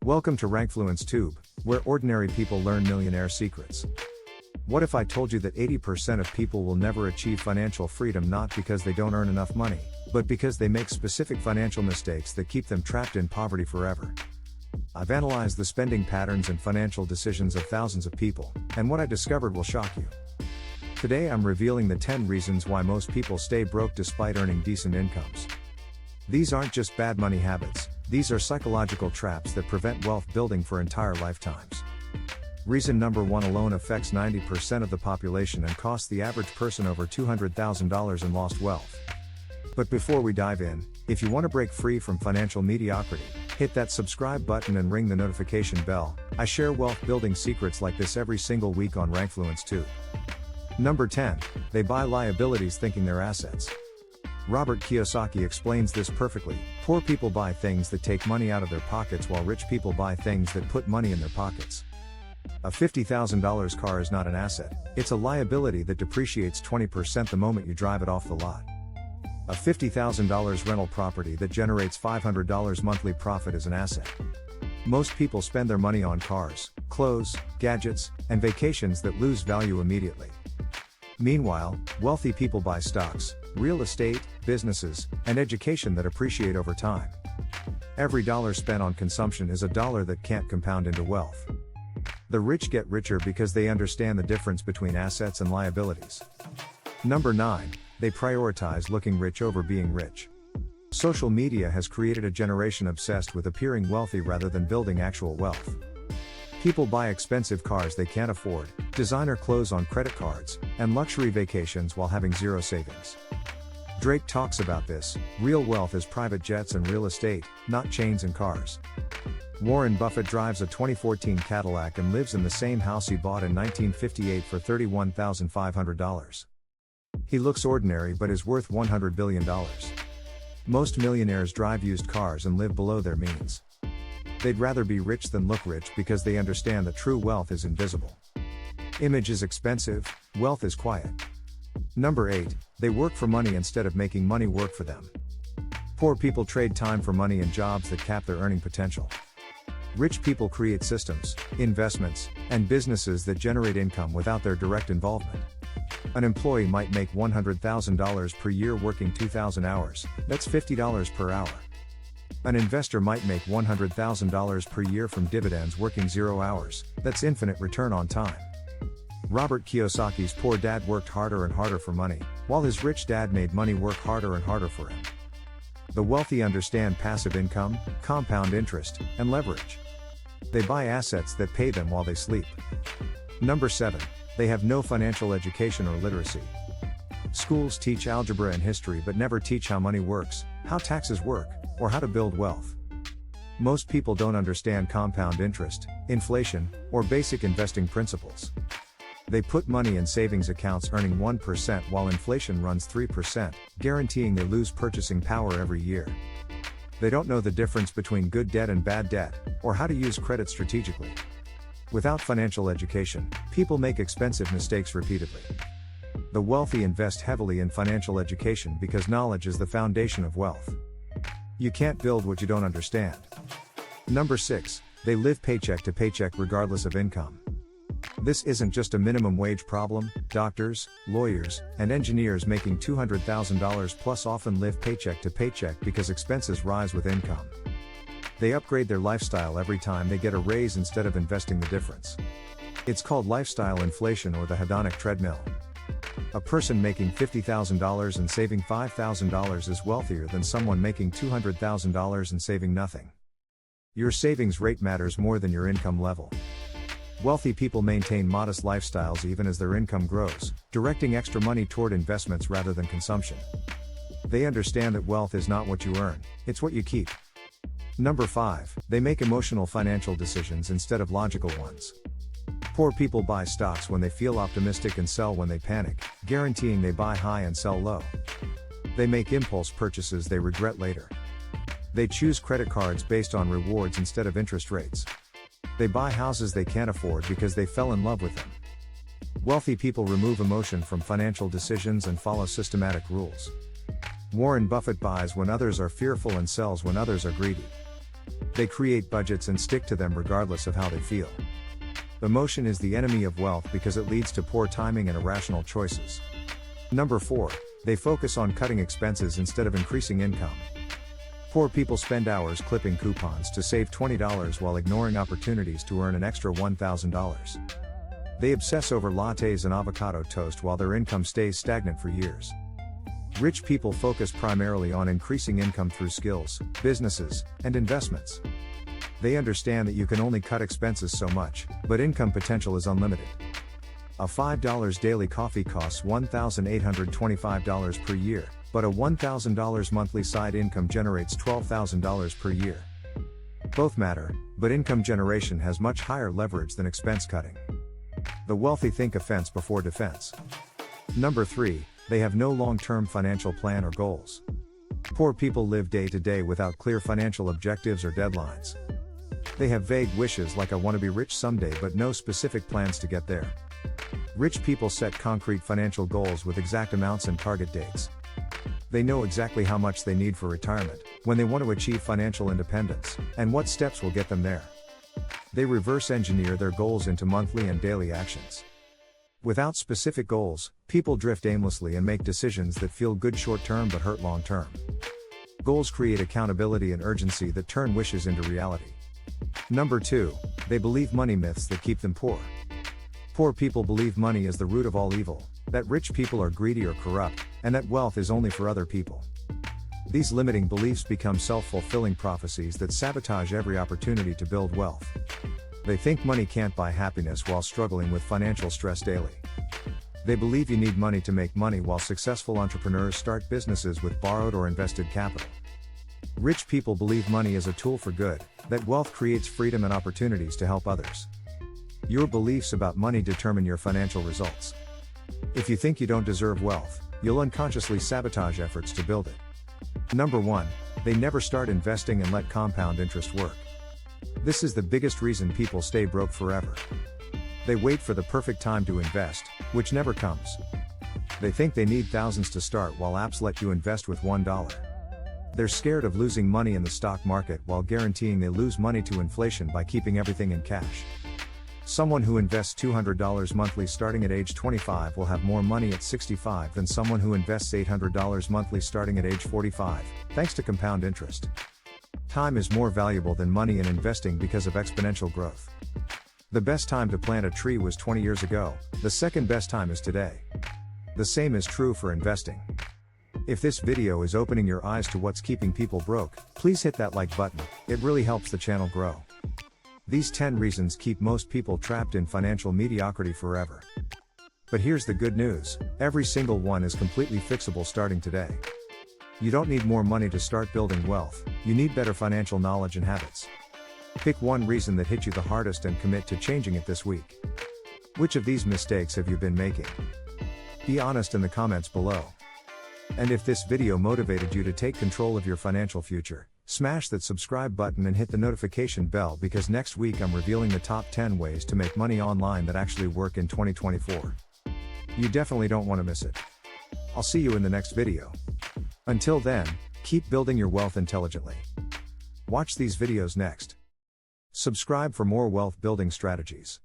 Welcome to Rankfluence Tube, where ordinary people learn millionaire secrets. What if I told you that 80% of people will never achieve financial freedom not because they don't earn enough money, but because they make specific financial mistakes that keep them trapped in poverty forever? I've analyzed the spending patterns and financial decisions of thousands of people, and what I discovered will shock you. Today I'm revealing the 10 reasons why most people stay broke despite earning decent incomes. These aren't just bad money habits, these are psychological traps that prevent wealth building for entire lifetimes. Reason number 1 alone affects 90% of the population and costs the average person over $200,000 in lost wealth. But before we dive in, if you want to break free from financial mediocrity, hit that subscribe button and ring the notification bell. I share wealth building secrets like this every single week on Rankfluence Tube. Number 10. They buy liabilities thinking they're assets. Robert Kiyosaki explains this perfectly. Poor people buy things that take money out of their pockets while rich people buy things that put money in their pockets. A $50,000 car is not an asset, it's a liability that depreciates 20% the moment you drive it off the lot. A $50,000 rental property that generates $500 monthly profit is an asset. Most people spend their money on cars, clothes, gadgets, and vacations that lose value immediately. Meanwhile, wealthy people buy stocks, real estate, businesses, and education that appreciate over time. Every dollar spent on consumption is a dollar that can't compound into wealth. The rich get richer because they understand the difference between assets and liabilities. Number 9. They prioritize looking rich over being rich. Social media has created a generation obsessed with appearing wealthy rather than building actual wealth. People buy expensive cars they can't afford, designer clothes on credit cards, and luxury vacations while having zero savings. Drake talks about this: real wealth is private jets and real estate, not chains and cars. Warren Buffett drives a 2014 Cadillac and lives in the same house he bought in 1958 for $31,500. He looks ordinary but is worth $100 billion. Most millionaires drive used cars and live below their means. They'd rather be rich than look rich because they understand that true wealth is invisible. Image is expensive, wealth is quiet. Number 8. They work for money instead of making money work for them. Poor people trade time for money in jobs that cap their earning potential. Rich people create systems, investments, and businesses that generate income without their direct involvement. An employee might make $100,000 per year working 2,000 hours, that's $50 per hour. An investor might make $100,000 per year from dividends working 0 hours, that's infinite return on time. Robert Kiyosaki's poor dad worked harder and harder for money, while his rich dad made money work harder and harder for him. The wealthy understand passive income, compound interest, and leverage. They buy assets that pay them while they sleep. Number 7. They have no financial education or literacy. Schools teach algebra and history but never teach how money works, how taxes work, or how to build wealth. Most people don't understand compound interest, inflation, or basic investing principles. They put money in savings accounts earning 1% while inflation runs 3%, guaranteeing they lose purchasing power every year. They don't know the difference between good debt and bad debt, or how to use credit strategically. Without financial education, people make expensive mistakes repeatedly. The wealthy invest heavily in financial education because knowledge is the foundation of wealth. You can't build what you don't understand. Number 6. They live paycheck to paycheck regardless of income. This isn't just a minimum wage problem. Doctors, lawyers, and engineers making $200,000 plus often live paycheck to paycheck because expenses rise with income. They upgrade their lifestyle every time they get a raise instead of investing the difference. It's called lifestyle inflation or the hedonic treadmill. A person making $50,000 and saving $5,000 is wealthier than someone making $200,000 and saving nothing. Your savings rate matters more than your income level. Wealthy people maintain modest lifestyles even as their income grows, directing extra money toward investments rather than consumption. They understand that wealth is not what you earn, it's what you keep. Number 5. They make emotional financial decisions instead of logical ones. Poor people buy stocks when they feel optimistic and sell when they panic, guaranteeing they buy high and sell low. They make impulse purchases they regret later. They choose credit cards based on rewards instead of interest rates. They buy houses they can't afford because they fell in love with them. Wealthy people remove emotion from financial decisions and follow systematic rules. Warren Buffett buys when others are fearful and sells when others are greedy. They create budgets and stick to them regardless of how they feel. Emotion is the enemy of wealth because it leads to poor timing and irrational choices. Number 4. They focus on cutting expenses instead of increasing income. Poor people spend hours clipping coupons to save $20 while ignoring opportunities to earn an extra $1,000. They obsess over lattes and avocado toast while their income stays stagnant for years. Rich people focus primarily on increasing income through skills, businesses, and investments. They understand that you can only cut expenses so much, but income potential is unlimited. A $5 daily coffee costs $1,825 per year, but a $1,000 monthly side income generates $12,000 per year. Both matter, but income generation has much higher leverage than expense cutting. The wealthy think offense before defense. Number 3, they have no long-term financial plan or goals. Poor people live day to day without clear financial objectives or deadlines. They have vague wishes like I want to be rich someday but no specific plans to get there. Rich people set concrete financial goals with exact amounts and target dates. They know exactly how much they need for retirement, when they want to achieve financial independence, and what steps will get them there. They reverse engineer their goals into monthly and daily actions. Without specific goals, people drift aimlessly and make decisions that feel good short-term but hurt long-term. Goals create accountability and urgency that turn wishes into reality. Number 2, they believe money myths that keep them poor. Poor people believe money is the root of all evil, that rich people are greedy or corrupt, and that wealth is only for other people. These limiting beliefs become self-fulfilling prophecies that sabotage every opportunity to build wealth. They think money can't buy happiness while struggling with financial stress daily. They believe you need money to make money while successful entrepreneurs start businesses with borrowed or invested capital. Rich people believe money is a tool for good, that wealth creates freedom and opportunities to help others. Your beliefs about money determine your financial results. If you think you don't deserve wealth, you'll unconsciously sabotage efforts to build it. Number 1, they never start investing and let compound interest work. This is the biggest reason people stay broke forever. They wait for the perfect time to invest, which never comes. They think they need thousands to start while apps let you invest with $1. They're scared of losing money in the stock market while guaranteeing they lose money to inflation by keeping everything in cash. Someone who invests $200 monthly starting at age 25 will have more money at 65 than someone who invests $800 monthly starting at age 45, thanks to compound interest. Time is more valuable than money in investing because of exponential growth. The best time to plant a tree was 20 years ago, the second best time is today. The same is true for investing. If this video is opening your eyes to what's keeping people broke, please hit that like button, it really helps the channel grow. These 10 reasons keep most people trapped in financial mediocrity forever. But here's the good news, every single one is completely fixable starting today. You don't need more money to start building wealth, you need better financial knowledge and habits. Pick one reason that hit you the hardest and commit to changing it this week. Which of these mistakes have you been making? Be honest in the comments below. And if this video motivated you to take control of your financial future, smash that subscribe button and hit the notification bell because next week I'm revealing the top 10 ways to make money online that actually work in 2024. You definitely don't want to miss it. I'll see you in the next video. Until then, keep building your wealth intelligently. Watch these videos next. Subscribe for more wealth building strategies.